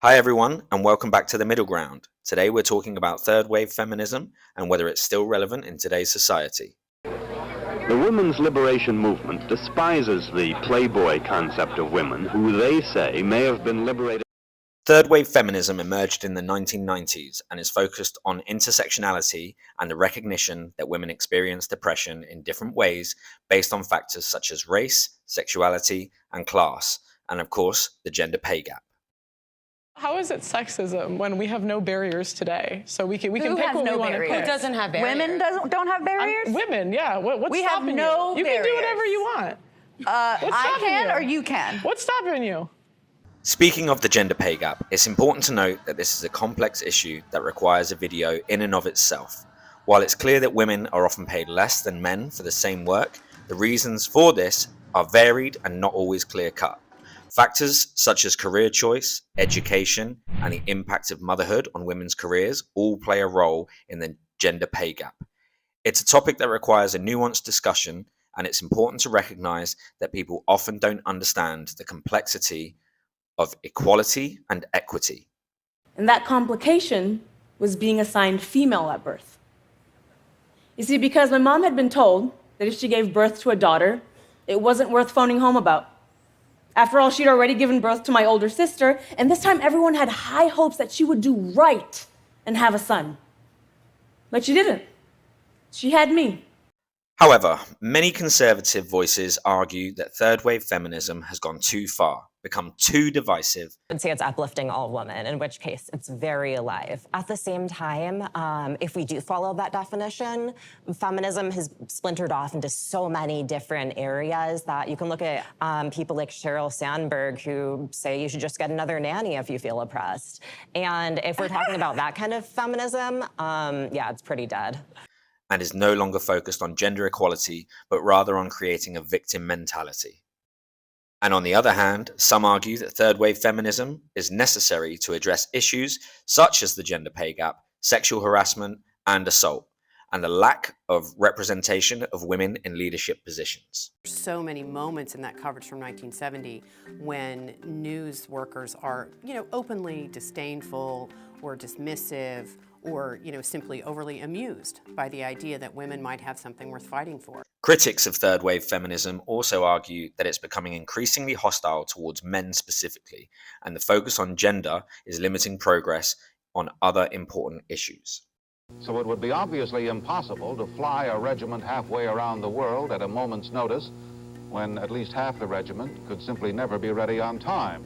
Hi everyone, and welcome back to The Middle Ground. Today we're talking about third wave feminism and whether it's still relevant in today's society. The women's liberation movement despises the playboy concept of women, who they say may have been liberated. Third wave feminism emerged in the 1990s and is focused on intersectionality and the recognition that women experience depression in different ways based on factors such as race, sexuality, and class, and of course, the gender pay gap. How is it sexism when we have no barriers today? So we can pick what we want to pick. Who doesn't have barriers? Women don't have barriers? Women, yeah. What's We have stopping no you? You can do barriers. whatever you want. I can you? or you can? What's stopping you? Speaking of the gender pay gap, it's important to note that this is a complex issue that requires a video in and of itself. While it's clear that women are often paid less than men for the same work, the reasons for this are varied and not always clear-cut. Factors such as career choice, education, and the impact of motherhood on women's careers all play a role in the gender pay gap. It's a topic that requires a nuanced discussion, and it's important to recognize that people often don't understand the complexity of equality and equity. And that complication was being assigned female at birth. You see, because my mom had been told that if she gave birth to a daughter, it wasn't worth phoning home about. After all, she'd already given birth to my older sister, and this time everyone had high hopes that she would do right and have a son. But she didn't. She had me. However, many conservative voices argue that third wave feminism has gone too far, become too divisive. I'd say it's uplifting all women, in which case it's very alive. At the same time, if we do follow that definition, feminism has splintered off into so many different areas that you can look at people like Sheryl Sandberg who say you should just get another nanny if you feel oppressed. And if we're talking about that kind of feminism, yeah, it's pretty dead. And is no longer focused on gender equality, but rather on creating a victim mentality. And on the other hand, some argue that third wave feminism is necessary to address issues such as the gender pay gap, sexual harassment, and assault, and the lack of representation of women in leadership positions. So many moments in that coverage from 1970 when news workers are, openly disdainful or dismissive or, simply overly amused by the idea that women might have something worth fighting for. Critics of third wave feminism also argue that it's becoming increasingly hostile towards men specifically, and the focus on gender is limiting progress on other important issues. So it would be obviously impossible to fly a regiment halfway around the world at a moment's notice when at least half the regiment could simply never be ready on time.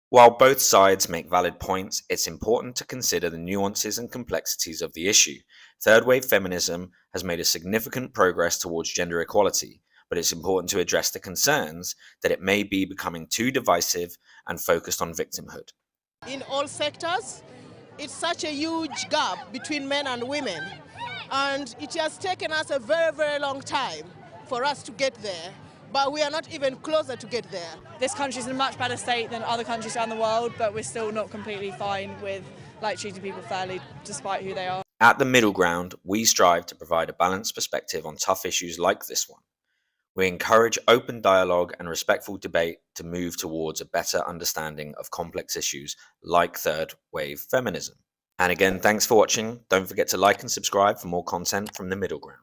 While both sides make valid points, it's important to consider the nuances and complexities of the issue. Third wave feminism has made a significant progress towards gender equality, but it's important to address the concerns that it may be becoming too divisive and focused on victimhood. In all sectors, it's such a huge gap between men and women, and it has taken us a very, very long time for us to get there. But we are not even closer to get there. This country's in a much better state than other countries around the world, but we're still not completely fine with treating people fairly despite who they are. At The Middle Ground, we strive to provide a balanced perspective on tough issues like this one. We encourage open dialogue and respectful debate to move towards a better understanding of complex issues like third wave feminism. And again, thanks for watching. Don't forget to like and subscribe for more content from The Middle Ground.